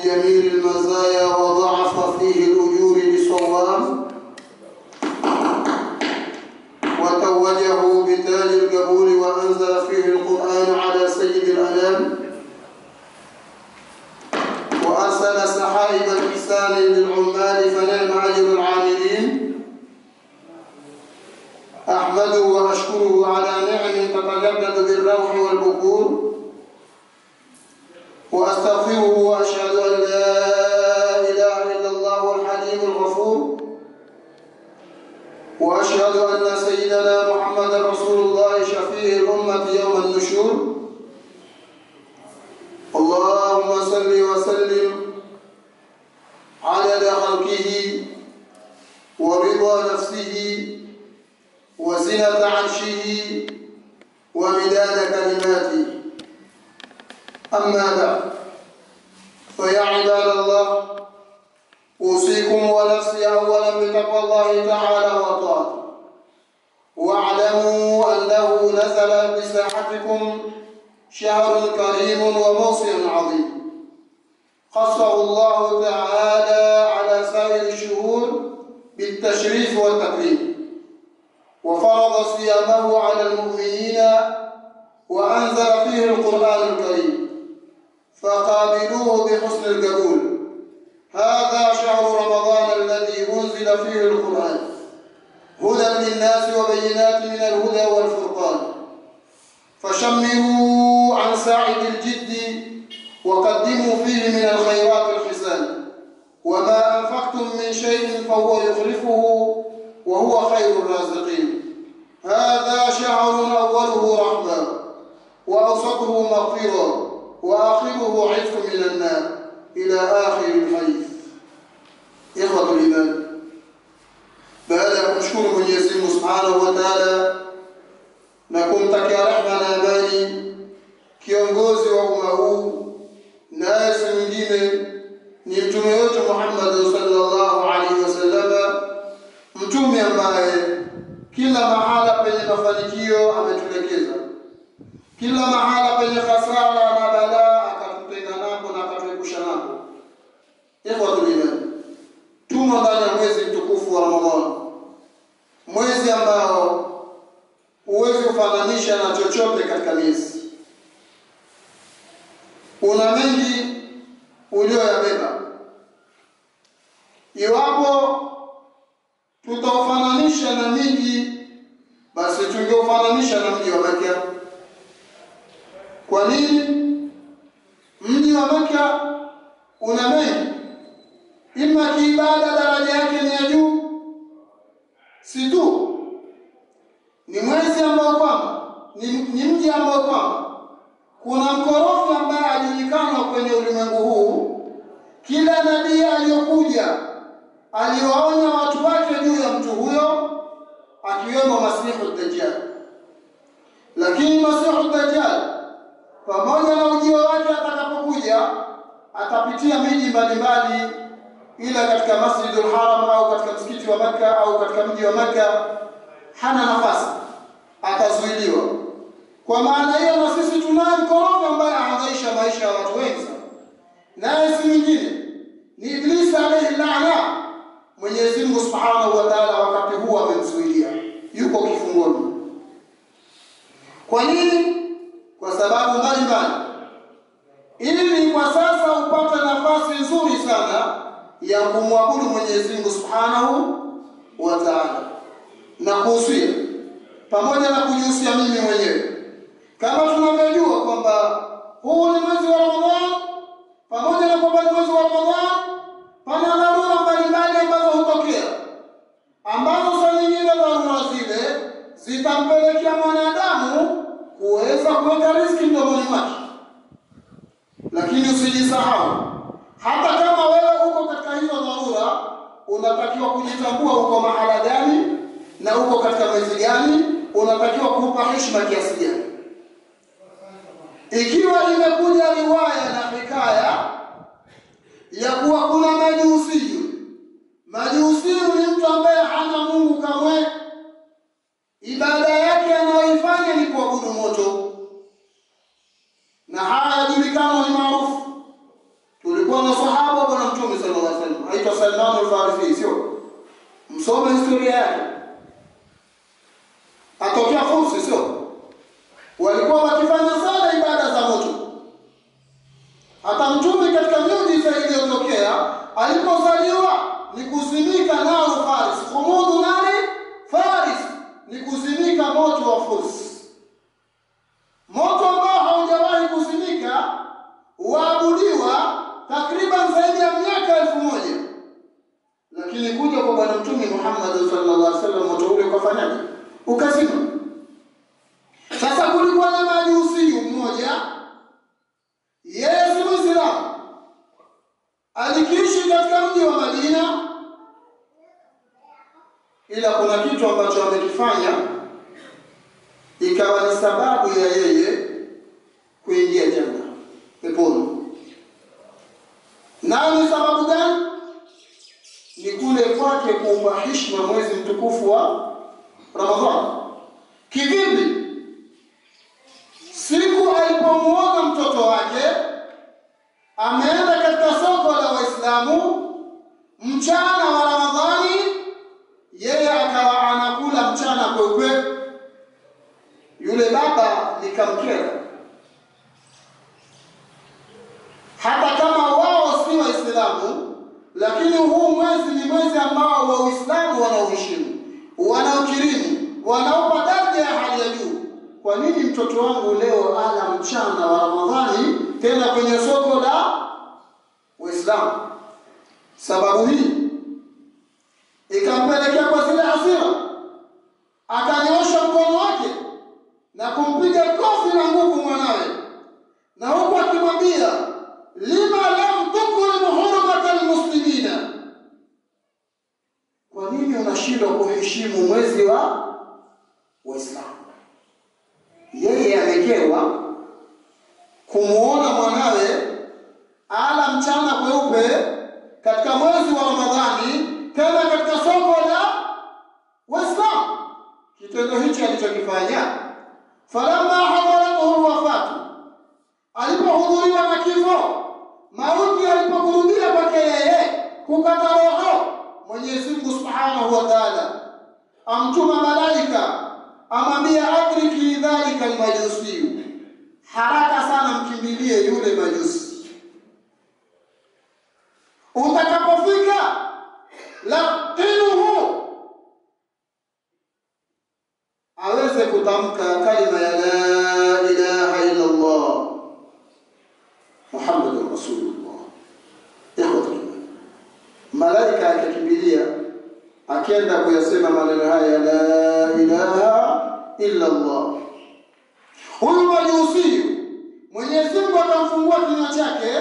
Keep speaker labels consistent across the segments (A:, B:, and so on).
A: بجميل المزايا وضعف فيه الأجور لصوام، وتوجه بتاج القبول وأنزل فيه القرآن على سيد الأنام، وأرسل سحائب الإحسان للعمال فنعم أجر العاملين. أحمده وأشكره على نعم تتجدد بالروح والبكور، وأستغفره وأشهد أن لا إله إلا الله الحليم الغفور، وأشهد أن سيدنا محمد رسول الله شفيع الأمة يوم النشور. اللهم صل وسلم على خلقه ورضا نفسه وزنة عرشه ومداد كلماته. أما بعد، فيا عباد الله، أوصيكم ونفسي أولا بتقوى الله تعالى وطاعته، واعلموا أنه نزل بساحتكم شهر كريم وموسم عظيم خصه الله تعالى على سائر الشهور بالتشريف والتكريم، وفرض صيامه على المؤمنين وأنزل فيه القرآن الكريم، فقابلوه بحسن القبول. هذا شهر رمضان الذي أنزل فيه القرآن هدى للناس وبينات من الهدى والفرقان، فشمروا عن ساعد الجد وقدموا فيه من الخيرات الحسان، وما أنفقتم من شيء فهو يخلفه وهو خير الرازقين. هذا شهر أوله رحمة وأوسطه مغفرة وآخره عتق من النار إلى آخر الحديث. إخوة الإيمان، baada ya kumshukuru Mwenyezi Mungu Subhanahu wa Ta'ala na kumtakia rehema na amani kiongozi wa umma huu, naye si mwingine ni mtume wetu Muhammad sallallahu alaihi wasallam, mtume ambaye kila mahala penye mafanikio ametulekeza, kila mahala penye hasara na balaa akatutenga napo na akatuepusha napo. Ikhwatul iman, tumo ndani ya mwezi mtukufu wa Ramadhani, mwezi ambao huwezi kufananisha na chochote katika miezi. Una mengi ulioyabeba. Iwapo tutaufananisha na miji, basi tungeufananisha na mji wa Makka. Kwa nini? Mji wa Makka una mengi, ima kiibada daraja yake ni ya juu, si tu ni mwezi ambao kwamba ni mji ambao kwamba kuna mkorofi ambaye ajulikana kwenye ulimwengu huu. Kila nabii aliyokuja aliwaonya watu wake juu ya mtu huyo, akiwemo Masihu Dajjal. Lakini Masihu Dajjal pamoja na ujio wake atakapokuja atapitia miji mbalimbali, ila katika Masjidul Haram au katika msikiti wa Makka au katika mji wa Makka hana nafasi, atazuiliwa. Kwa maana hiyo, na sisi tunaye mkorofi ambaye anaangaisha maisha ya watu wengi, naye si mwingine ni Iblis alayhi laana. Mwenyezi Mungu Subhanahu wa Ta'ala wakati huu amemzuilia, yuko kifungoni. Kwa nini? Kwa sababu mbalimbali, ili kwa sasa upate nafasi nzuri sana ya kumwabudu Mwenyezi Mungu Subhanahu wa Ta'ala na kuhusia pamoja na kujihusia mimi mwenyewe. Kama tunavyojua kwamba huu ni mwezi wa Ramadhani, pamoja na kwamba ni mwezi wa Ramadhani pana dharura mbalimbali ambazo hutokea, ambazo saa nyingine dharura zile zitampelekea mwanadamu kuweza kuweka riziki mdomoni mwake. Lakini usijisahau, hata kama wewe uko katika hizo dharura, unatakiwa kujitambua uko mahala gani na uko katika mwezi gani, unatakiwa kuupa heshima kiasi gani. Ikiwa imekuja riwaya na hikaya ya kuwa kuna majusi ni mtu ambaye hana Mungu kamwe, ibada yake anayoifanya ni kuabudu moto, na haya yajulikana ni maarufu. Tulikuwa na sahaba Salman al-Farisi, sio? Msome historia yake. Atokea Fursi, sio? Walikuwa wakifanya sana ibada za moto. Hata Mtume katika miujiza iliyotokea alipozaliwa ni kuzimika nao Faris. Khumudu nari Faris ni kuzimika moto wa Fursi. Moto ambao haujawahi kuzimika, waabudiwa takriban zaidi ya miaka 1000. Lakini kuja kwa Bwana Mtume Muhammad sallallahu alaihi wasallam moto ule ukafanyaje? Ukazima. Sasa kulikuwa na majusi mmoja, yeye si Muislamu, alikiishi katika mji wa Madina, ila kuna kitu ambacho amekifanya ikawa ni sababu ya yeye kuingia janna, peponi. Na ni sababu gani? Ni kule kwake kuupa heshima mwezi mtukufu wa Ramadhani. Kivipi? Siku alipomuona mtoto wake ameenda katika soko la Waislamu mchana wa Ramadhani, yeye akawa anakula mchana kweupe, yule baba likamkera. Hata kama wao si Waislamu, lakini huu mwezi ni mwezi ambao Waislamu wanaoheshimu, wanaokirimu, wanaopa daraja ya hali ya juu. Kwa nini mtoto wangu leo ala mchana wa Ramadhani tena kwenye soko la Waislamu? Sababu hii ikampelekea kwa zile hasira, akanyosha mkono wake na kumpiga kofi na nguvu mwanawe, na huku akimwambia, lima lam tukrim hurmatal muslimina, kwa nini unashindwa kuheshimu mwezi wa Waislamu? Yeye amekerwa kumuona mwanawe ala mchana kweupe katika mwezi wa Ramadhani, tena katika soko la Waislamu. Kitendo hicho alichokifanya, falamma hadarathu wafatu, alipohudhuriwa na kifo, mauti alipokurudia kwake yeye kukata roho, Mwenyezi Mungu Subhanahu wa Ta'ala amtuma malaika amwambia, adriki dhalika almajusi, haraka sana mkimbilie yule majusi. Utakapofika laqinuhu, aweze kutamka kalima ya la ilaha illa Allah Muhammadur Rasulullah. Malaika akakimbilia akienda kuyasema maneno haya, la ilaha illa Allah. Huyu majusi Mwenyezi Mungu akamfungua kinywa chake,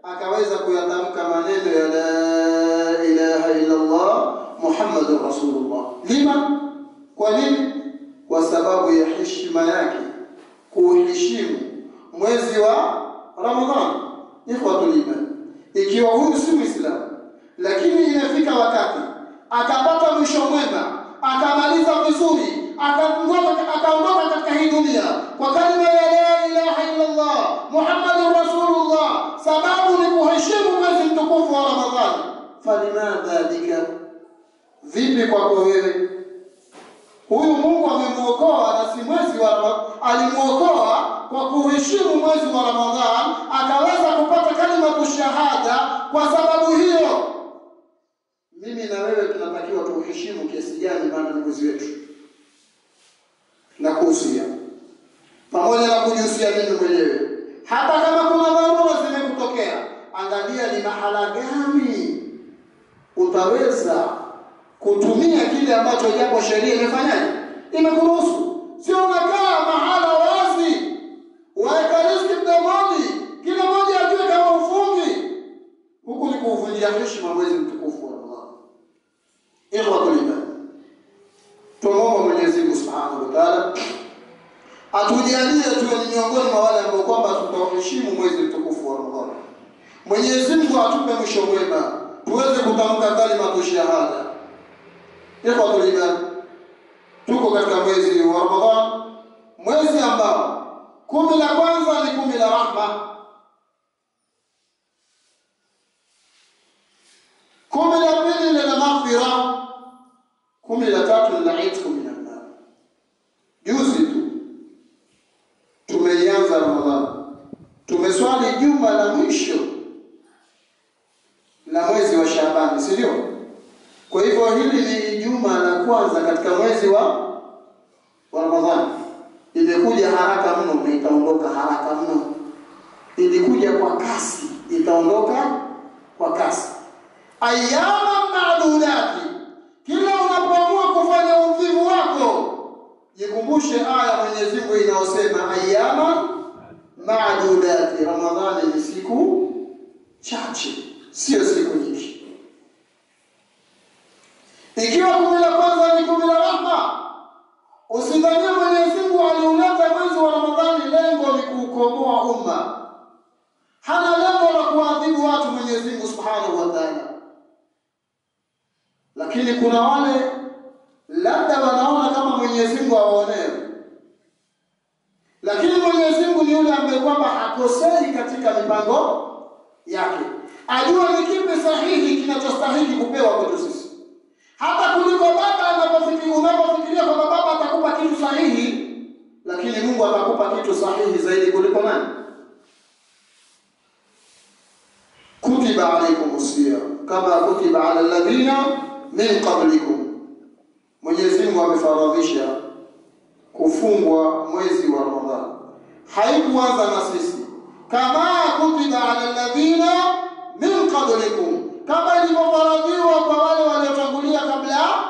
A: akaweza kuyatamka maneno ya la ilaha illa Allah Muhammadur Rasulullah. Lima? Kwa nini? Kwa sababu ya heshima yake, kuheshimu mwezi wa Ramadhani. Ikhwatul iman, ikiwa huyu si Muislamu, lakini inafika wakati akapata mwisho mwema, akamaliza vizuri, akaondoka katika hii dunia kwa kalima ya la ilaha illa Allah Muhammadur Rasulullah, sababu ni kuheshimu mwezi mtukufu wa Ramadhani. Falimadha bika, vipi kwako wewe? Huyu Mungu amemuokoa na si mwezi wa Ramadhani, alimuokoa kwa kuheshimu mwezi wa Ramadhani, akaweza kupata kalima shahada. Kwa sababu hiyo mimi na wewe tunatakiwa tuheshimu kiasi gani maana ni mwezi wetu, na kuhusia pamoja na kujihusia mimi mwenyewe. Hata kama kuna dharura zimekutokea, angalia ni mahala gani utaweza kutumia kile ambacho japo sheria imefanyaje, imekuruhusu. Sio unakaa mahala wazi, waeka riziki mdomoni, kila mmoja ajue kama ufungi. Huku ni kuvunjia heshima mwezi mtukufu wa Allah. Ikhwatul iman, tumuombe Mwenyezi Mungu Subhanahu wa Ta'ala atujalie tuwe ni miongoni mwa wale ambao kwamba tutaheshimu mwezi mtukufu wa Ramadhani. Mwenyezi Mungu atupe mwisho mwema, tuweze kutamka kalima shahada. Ikhwatul iman, tuko katika mwezi wa Ramadhani, mwezi ambao 10 la kwanza ni 10 la rahma, 12 lina maghfira, 13 lina itqu minan nar. Juzi tu tumeianza Ramadhani, tumeswali juma la mwisho la mwezi wa Shaaban, si ndio? Kwa hivyo hili ni juma la kwanza katika mwezi wa Ramadhani. Imekuja haraka mno na itaondoka haraka mno. Ilikuja kwa kasi, itaondoka kwa kasi. Ayyama ma'dudati, kila unapoamua kufanya udhivu wako jikumbushe aya Mwenyezi Mungu inayosema ayyama ma'dudati, Ramadhani ni siku chache, sio siku nyingi. Ikiwa 10 la kwanza ni 10 la rahma, usidhanie Mwenyezi Mungu aliuleta mwezi wa Ramadhani lengo ni kuukomboa umma. Hana lengo la kuadhibu watu Mwenyezi Mungu Subhanahu wa Ta'ala. Lakini kuna wale labda wanaona kama Mwenyezi Mungu awaonee. Lakini Mwenyezi Mungu ni yule ambaye kwamba hakosei katika mipango yake. Ajua ni kipi sahihi kinachostahili kupewa kwetu sisi. Hata kuliko baba unapofikiria kwamba baba atakupa kitu sahihi, lakini Mungu atakupa kitu sahihi zaidi kuliko nani? Kutiba alaykumus siyam kama kutiba ala alladhina min qablikum. Mwenyezi Mungu amefaradhisha kufungwa mwezi wa Ramadhani. Haikuanza na sisi. Kama kutiba ala alladhina min qablikum, kama ilivyofaradhiwa kwa wale waliotangulia kabla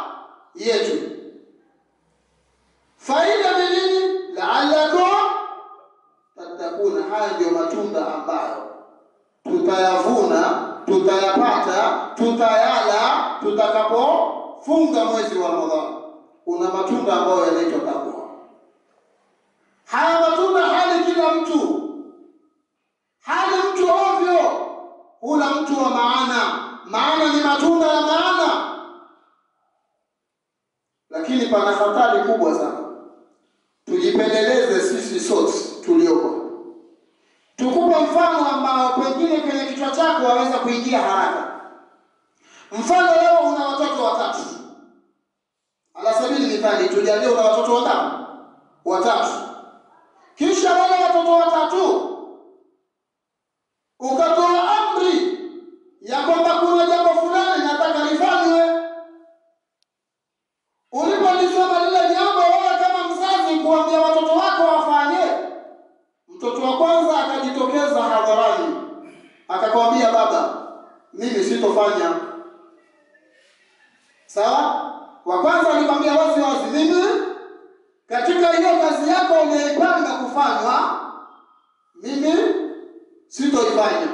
A: yetu. Faida ni nini? La'allakum tattaquna. Haya ndio matunda ambayo tutayavuna, tutayapata, tutayala tutakapofunga mwezi wa Ramadhani. Una matunda ambayo yanaitwa takwa. Haya matunda hali kila mtu. Hali mtu ovyo, hula mtu wa maana. Maana ni matunda ya maana. Lakini pana hatari kubwa sana. Tujipeleleze sisi sote tulioko. Tukupa mfano ambao pengine kwenye kichwa chako waweza kuingia haraka. Mfano leo una watoto watatu. Ala sabili mithali, tujalie una watoto watatu. Kisha wale watoto watatu ukatoa amri ya kwamba kuna jambo fulani nataka lifanywe. Ulipolisema lile jambo wewe kama mzazi kuambia watoto wako wafanye, mtoto wa kwanza akajitokeza hadharani akakwambia baba, mimi sitofanya. Sawa? Wa kwanza alikwambia wazi wazi, mimi katika hiyo kazi yako unaipanga kufanywa, mimi sitoifanya.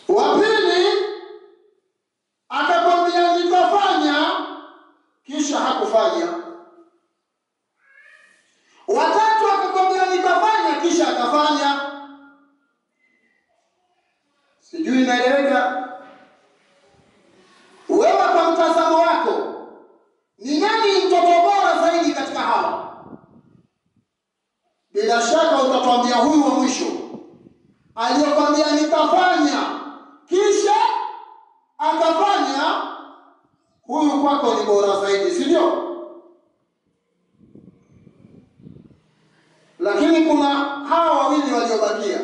A: Wa pili akakwambia nitafanya, kisha hakufanya. Watatu akakwambia nitafanya, kisha akafanya. Sijui inaeleweka? Wewe kwa mtazamo wako ni nani mtoto bora zaidi katika hawa? Bila shaka utatuambia huyu wa mwisho aliyokwambia nitafanya kisha akafanya. Huyu kwako ni bora zaidi, si ndio? Lakini kuna hawa wawili waliobakia.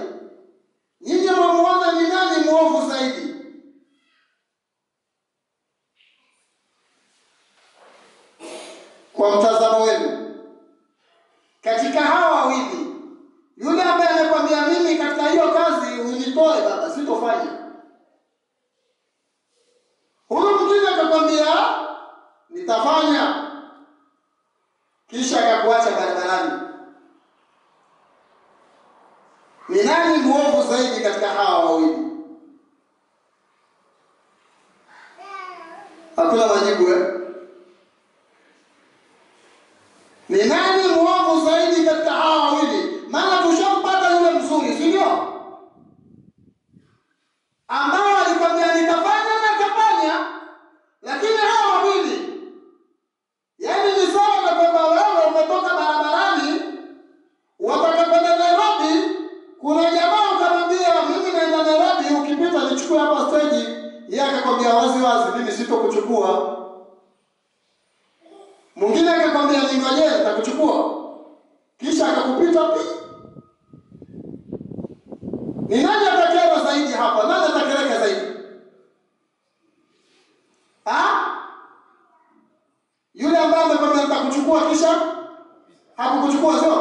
A: Nyinyi mwamuona ni nani muovu zaidi? Kwa mtazamo wenu, katika hawa wawili, yule ambaye anakuambia mimi katika hiyo kazi unitoe baba, sitofanya. Huyo mwingine akakwambia nitafanya, kisha akakuacha barabarani. Ni nani muovu zaidi katika hawa wawili? Hakuna majibu Ni nani muovu zaidi katika hawa wawili? Maana tushampata yule mzuri, si ndio? Ambao alikwambia nitafanya na kafanya. Lakini hawa wawili, yaani ni sawa na kwamba wewe umetoka barabarani wataka kwenda Nairobi, kuna jamaa ukamwambia sitokuchukua. Mwingine akakwambia ningoje nitakuchukua, kisha akakupita. Ni nani atakayera zaidi hapa? Nani atakereka zaidi? Yule ambaye amekwambia nitakuchukua kisha hakukuchukua, sio?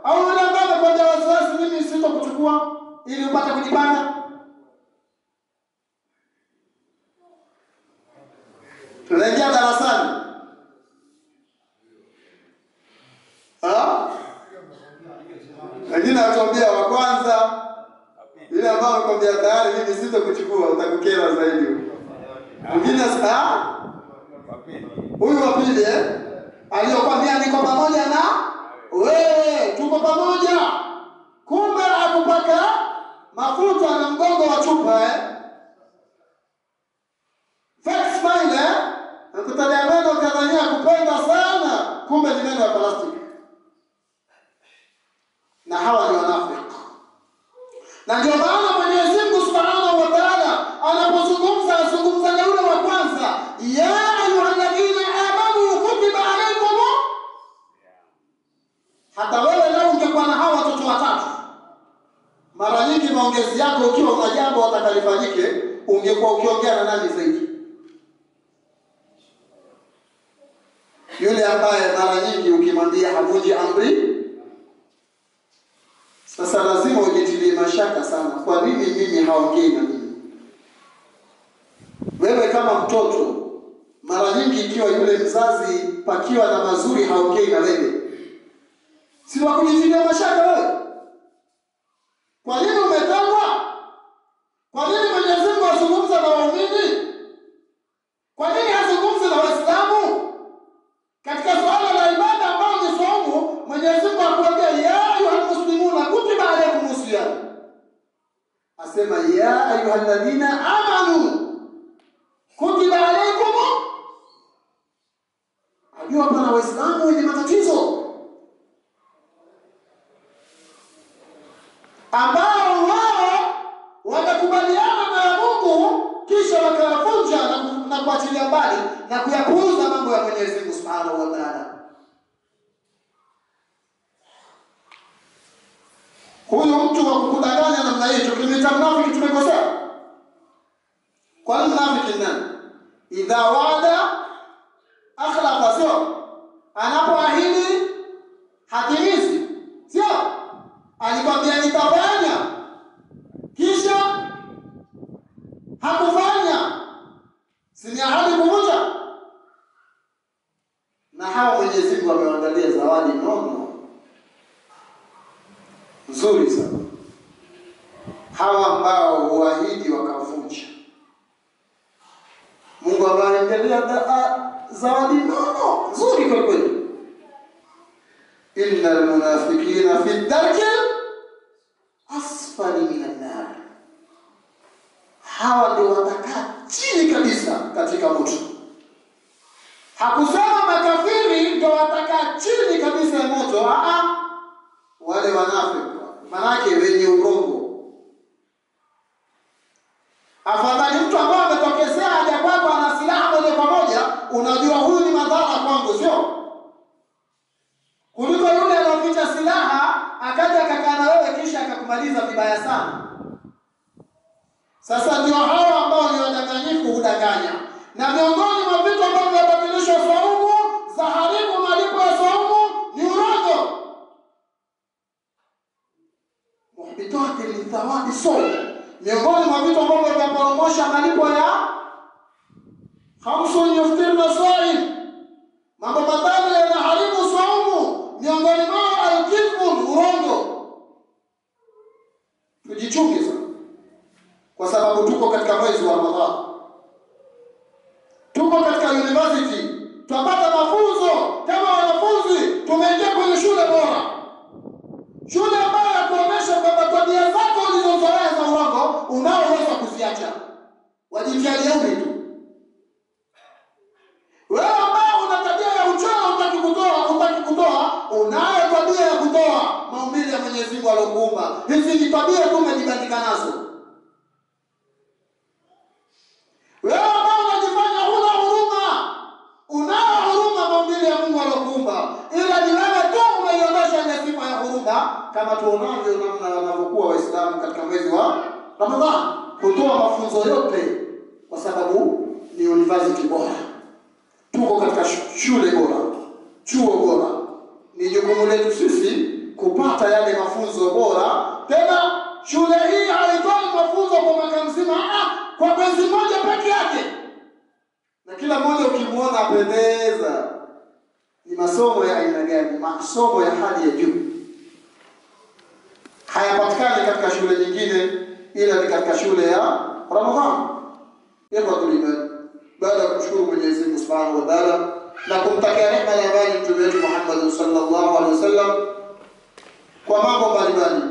A: Au yule ambaye amekwambia wasiwasi mimi sitokuchukua ili upate kujipanga? Tunaingia darasani. Wengine watuambia wa kwanza, yule ambaye amekwambia tayari mimi sitokuchukua utakukera zaidi. Mwingine huyu wa pili aliyokwambia niko pamoja na wewe, tuko pamoja, kumbe akupaka mafuta na mgongo wa chupa fake smile nakutalia meno kadhania kupenda sana, kumbe ni meno ya plastiki. Na hawa ni wanafiki. Na ndio maana Mwenyezi Mungu Subhanahu wa Ta'ala anapozungumza azungumza na yule wa kwanza, ya ayyuhalladhina amanu kutiba alaykum. Hata wewe leo ungekuwa na hawa watoto watatu, mara nyingi maongezi yako ukiwa una jambo atakalifanyike, ungekuwa ukiongea na nani zaidi? Yule ambaye mara nyingi ukimwambia havunji amri. Sasa lazima ujitilie mashaka sana, kwa nini mimi haongei na mimi? Wewe kama mtoto, mara nyingi ikiwa yule mzazi pakiwa na mazuri haongei na wewe, si wa kujitilia mashaka wewe? Kwa nini umetengwa? Kwa nini Mwenyezi Mungu azungumza na waumini? Kwa nini hazungumzi na Waislamu? Katika swala la ibada ambao ni saumu, Mwenyezi Mungu akwambia ya ayyuhal muslimuna kutiba alaykumus siyam. Asema ya ayyuhalladhina amanu kutiba alaykum. Ajua pana Waislamu wenye matatizo ambao wao wanakubaliana na Mungu kisha wakavunja na kuachilia mbali na kuyapuuza mambo ya Mwenyezi Mungu Subhanahu wa Ta'ala. Huyu mtu wa kukudanganya namna hii tukimita mnafiki tumekosea. Kwa nini mnafiki nani? Idha wada akhlafa, sio? Anapoahidi hatimizi, sio? Alikwambia nitafanya kisha hakufanya, si ni ahadi kuvunja? Na hawa Mwenyezi Mungu amewaandalia zawadi nono nzuri sana, hawa ambao huahidi wakavunja. Mungu amewaandalia zawadi nono nzuri kwa kweli. Innal munafiqina fi darki asfali minan nar. Hawa ndio watakaa chini kabisa katika moto. Hakusema makafiri ndio watakaa chini kabisa ya moto. Wale wanafiki, manake wenye urongo. Afadhali mtu ambaye ametokezea haja kwako ana silaha moja kwa moja, unajua huyu ni madhara kwangu, sio? Kuliko yule anaoficha silaha akaja akakaa na wewe kisha akakumaliza vibaya sana. Sasa ndio hawa ambao ni wadanganyifu hudanganya. Na miongoni mwa vitu ambavyo vinabadilisha saumu, zaharibu malipo ya saumu, ni urongo. Muhbitati lithawabi saumu. Miongoni mwa vitu ambavyo vinaporomosha malipo ya khamsun yuftirna saim, mambo matano yanaharibu saumu, miongoni mwao al-kidhbu, urongo. Tujichunge sana, kwa sababu tuko katika mwezi wa Ramadhani. Tuko katika university, tunapata mafunzo kama wanafunzi, tumeingia kwenye shule bora. Shule ambayo inakuonyesha kwamba tabia zako ulizozoea za urongo unaoweza kuziacha. Wajijalie tu. Wewe ambao una tabia ya uchawi utaki kutoa, unayo tabia ya kutoa maumbile ya Mwenyezi Mungu aliyokuumba. Hizi ni tabia tu umejibandika nazo. Wewe ambao unajifanya huna huruma kama tuonavyo namna wanavyokuwa Waislamu katika mwezi wa Ramadhani, kutoa mafunzo yote, kwa sababu ni university bora. Tuko katika shule bora, chuo bora. Ni jukumu letu sisi kupata yale mafunzo bora. Tena shule hii haitoi mafunzo kwa mwaka mzima, kwa mwezi mmoja peke yake. Na kila mmoja ukimuona apendeza. Ni masomo ya aina gani? Masomo ya hali ya juu. Hayapatikani katika shule nyingine, ila ni katika shule ya Ramadhani. Baada ya kumshukuru Mwenyezi Mungu Subhanahu wa Ta'ala na kumtakia rehema na amani Mtume wetu Muhammad sallallahu alaihi wasallam kwa mambo mbalimbali,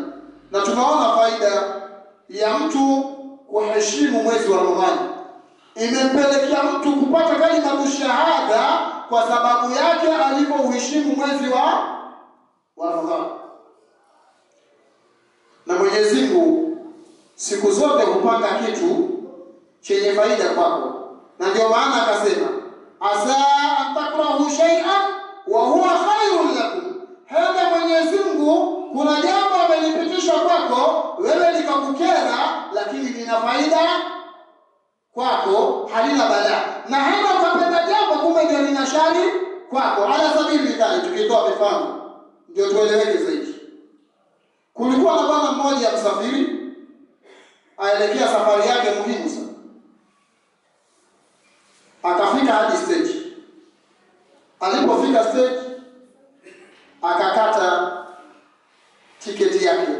A: na tunaona faida ya mtu kuheshimu mwezi wa Ramadhani. Imempelekea mtu kupata kalima shahada kwa sababu yake alipouheshimu mwezi wa Ramadhani. Na Mwenyezi Mungu siku zote hupanga kitu chenye faida kwako. Na ndio maana akasema, asa an takrahu shay'an wa huwa khairun lakum. Hata Mwenyezi Mungu kuna jambo amelipitisha kwako wewe likakukera, lakini lina faida kwako, halina balaa. Na hata ukapenda jambo kumbe ndio lina shari kwako. Ala sabili mithali, tukitoa mifano ndio tueleweke zaidi. Kulikuwa na bwana mmoja msafiri aelekea safari yake muhimu sana. Akafika hadi stage. Alipofika stage akakata tiketi yake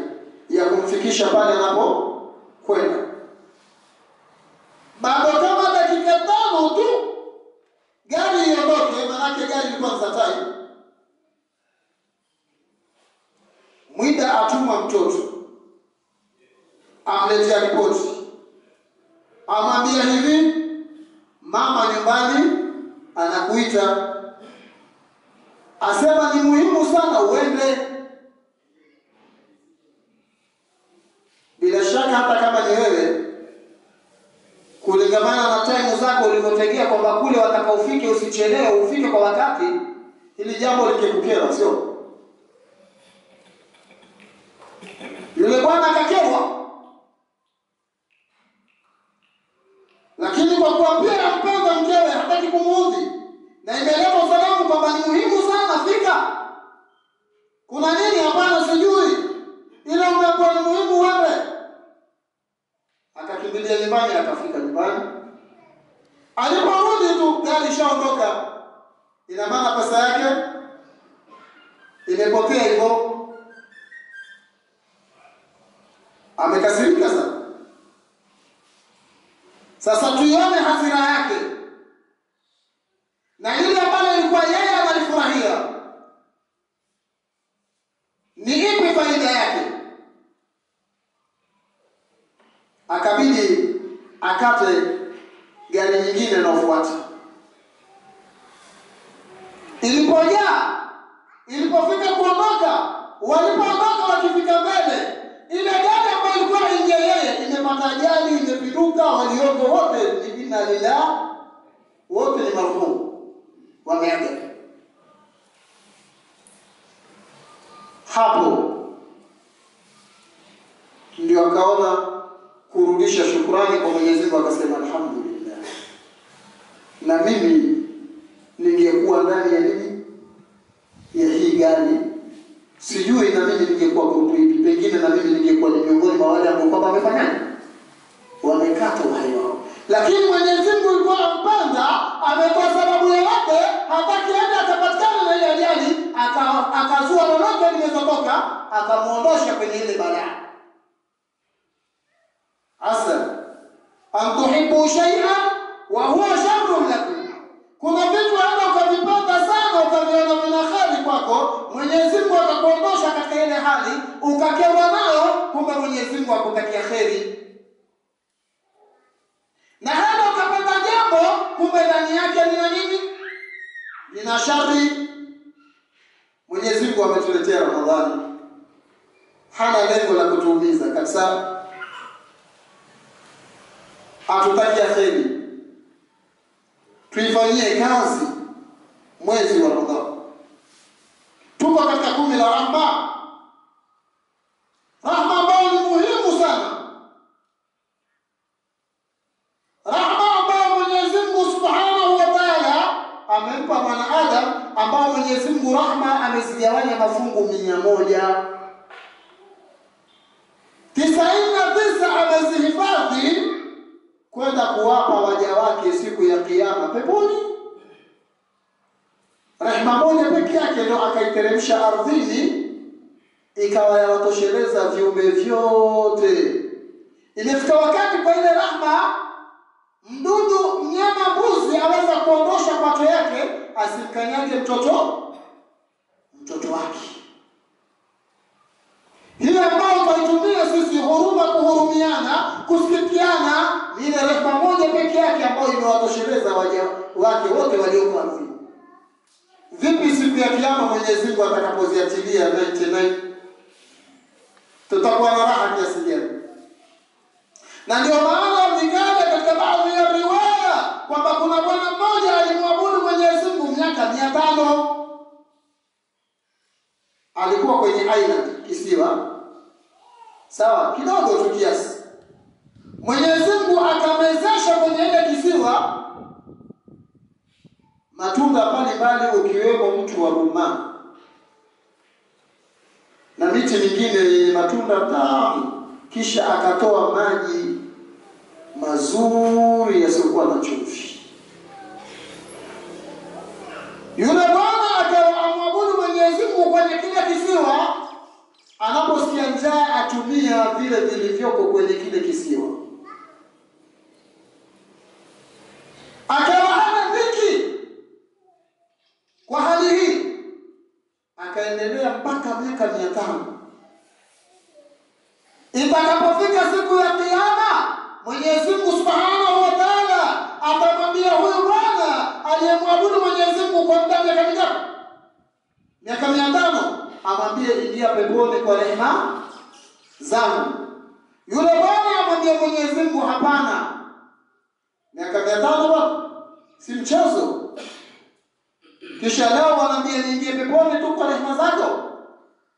A: ya kumfikisha pale anapo kwenda. Baada kama dakika 5 tu gari iondoke, maana gari ilikuwa satai. Mwida atuma mtoto amletea ripoti, amwambia hivi, mama nyumbani anakuita, asema ni muhimu sana uende. Bila shaka hata kama ni wewe, kulingamana na time zako ulivyotegea kwamba kule watakaofike usichelewe, ufike kwa wakati, hili jambo likekukera, sio? Yule bwana akakerwa, lakini kwa kuwa pia mpenda mkewe hataki kumuudhi, na imeleta salamu kwamba ni muhimu sana fika. Kuna nini? Hapana, sijui, ila umekuwa ni muhimu wewe. Akakimbilia nyumbani, akafika nyumbani. Aliporudi tu gari shaondoka. Ina maana pesa yake imepotea hivyo. Amekasirika sana. Sasa tuione hasira yake. Na ile ambayo ilikuwa yeye analifurahia, ni ipi faida yake? Akabidi akate gari nyingine na ufuate. Ilipofika kuondoka, walipoondoka wakifika mbele, ile gari ambayo ilikuwa nje yeye imepata ajali, imepinduka, walioko wote ni bina lillah, wote ni marhumu, wameaga. Hapo ndio akaona kurudisha shukrani kwa Mwenyezi Mungu, akasema alhamdulillah. Na mimi ningekuwa ndani ya nini ya hii gari, sijui na mimi ningekuwa grupu ipi, pengine na mimi ningekuwa ni miongoni mwa wale ambao kwamba wamefanyaje, wamekata uhai wao. Lakini Mwenyezi Mungu alikuwa ampanda, ametoa sababu yake, hataki aende atapatikana na ile ajali, akazua lolote limezotoka, akamuondosha kwenye ile balaa. Asa an tuhibbu shay'an wa huwa sharrun lakum. Kuna vitu hata ukavipenda sana ukaviona vina kheri kwako, Mwenyezi Mungu akakuondosha katika ile hali, ukakerwa nayo, kumbe Mwenyezi Mungu akutakia kheri. Na hata ukapata jambo, kumbe ndani yake lina nini? Lina shari. Mwenyezi Mungu ametuletea Ramadhani, hana lengo la kutuumiza kabisa. Atutakia kheri, tuifanyie kazi mwezi wa Ramadhani. Tuko katika 10 la rahma. Mwenyezi Mungu rahma amezigawanya mafungu 100. 99 amezihifadhi kwenda kuwapa waja wake siku ya kiyama peponi. Rehema moja pekee yake ndio akaiteremsha ardhini ikawa yawatosheleza viumbe vyote. Imefika wakati kwa ile rahma mdudu, mnyama, mbuzi aweza kuondosha kwato yake asikanyage mtoto wake. Hili ambao tunaitumia sisi huruma, kuhurumiana, kusikiana, ni ile rehema moja pekee yake ambayo imewatosheleza waja wake wote walioko ardhini. Vipi siku ya kiyama Mwenyezi Mungu atakapoziatilia 99? Tutakuwa na raha kiasi gani? Na ndio maana vikaja katika baadhi ya riwaya kwamba kuna bwana mmoja alimwabudu Mwenyezi Mungu miaka 500. Alikuwa kwenye island, kisiwa. Sawa, kidogo tu kiasi. Mwenyezi Mungu akamezesha kwenye ile kisiwa matunda mbalimbali ukiwemo mti wa rumman na miti mingine yenye matunda tamu. Kisha akatoa maji mazuri yasiyokuwa na chumvi. Yule bwana akamwabudu Mwenyezi Mungu kwenye kile kisiwa. Anaposikia njaa atumia vile vilivyoko kwenye kile kisiwa. Akawa hana dhiki. Kwa hali hii akaendelea mpaka miaka 500. Itakapofika siku ya kiyama, Mwenyezi Mungu Subhanahu wa Ta'ala atamwambia huyu bwana aliyemwabudu Mwenyezi Mungu kwa muda miaka mingapi? Miaka 500. Amwambie ingia peponi kwa rehema zangu. Yule bwana amwambia Mwenyezi Mungu hapana. Miaka 500 bwana, si mchezo. Kisha leo wanaambia niingie peponi tu kwa rehema zako.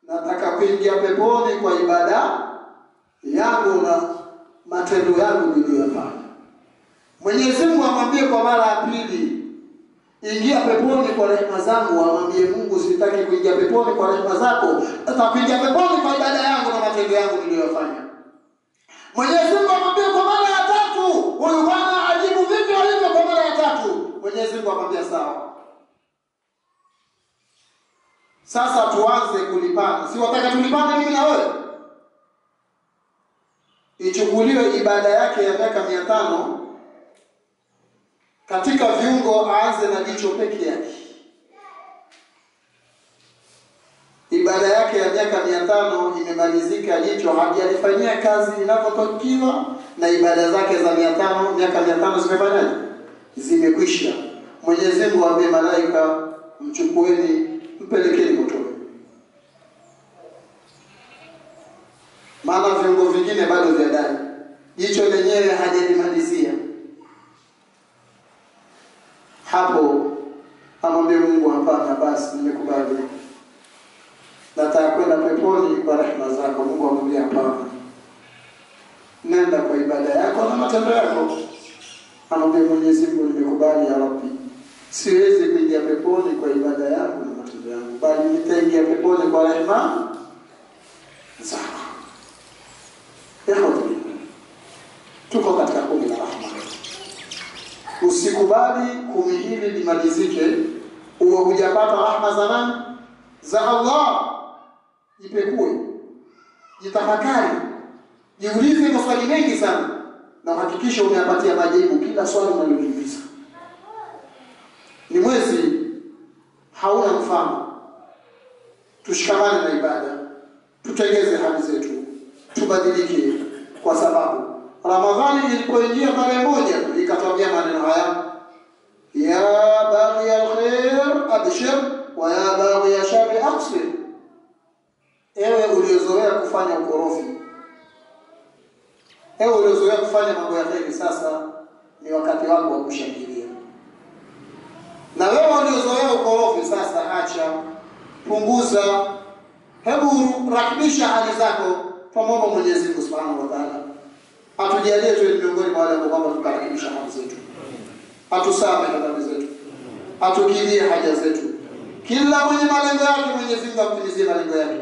A: Nataka kuingia peponi kwa ibada yangu na matendo yangu niliyofanya. Mwenyezi Mungu amwambie kwa mara ya pili, ingia peponi kwa rehema zangu. Amwambie Mungu, sitaki kuingia peponi kwa rehema zako, nataka kuingia peponi kwa ibada yangu na matendo yangu niliyofanya. Mwenyezi Mungu amwambie kwa mara ya 3, huyu bwana ajibu vipi alivyo kwa mara ya 3. Mwenyezi Mungu amwambia sawa. Sasa tuanze kulipana. Si wataka tulipane mimi na wewe? Ichukuliwe ibada yake ya miaka 500 katika viungo, aanze na jicho peke yake. Ibada yake ya miaka 500 imemalizika, jicho hajalifanyia kazi inavyotakiwa, na ibada zake za miaka 500 zimefanyaje? Zimekwisha. Mwenyezi Mungu ambaye malaika mchukueni mpelekeni motoni. Maana viungo vingine bado vya ndani. Jicho lenyewe hajalimalizia. Hapo amwambie Mungu hapana, basi nimekubali. Nataka kwenda peponi kwa rehema zako. Mungu amwambie hapana. Nenda kwa ibada yako na matendo yako. Amwambie Mwenyezi Mungu nimekubali ya Rabbi. Siwezi kuingia peponi kwa ibada yangu na matendo yangu, bali nitaingia peponi kwa rehema zako. Tuko katika kumi la rahma. Usikubali kumi hili limalizike uwe hujapata rahma za nani? Za Allah. Jipekue, jitafakari, jiulize maswali mengi sana, na uhakikishe umeyapatia majibu kila swali unalojiuliza. Ni mwezi hauna mfano. Tushikamane na ibada, tutengeze hali zetu, tubadilike, kwa sababu Ramadhani ilipoingia tarehe 1 ikatwambia maneno haya: ya baghi alkhair abshir wa ya baghi ashari aqsir. Ewe uliozoea kufanya ukorofi, ewe uliozoea kufanya mambo ya kheri, sasa ni wakati wako wa kushangilia. Na wewe uliozoea ukorofi, sasa acha, punguza, hebu rakibisha hali zako. Tumwombe Mwenyezi Mungu Subhanahu wa Ta'ala atujalie tuwe miongoni mwa wale ambao tukarakibisha hali zetu, atusamehe dhambi zetu, atukidhie haja zetu, Kila mwenye malengo yake Mwenyezi Mungu amtimizie malengo yake.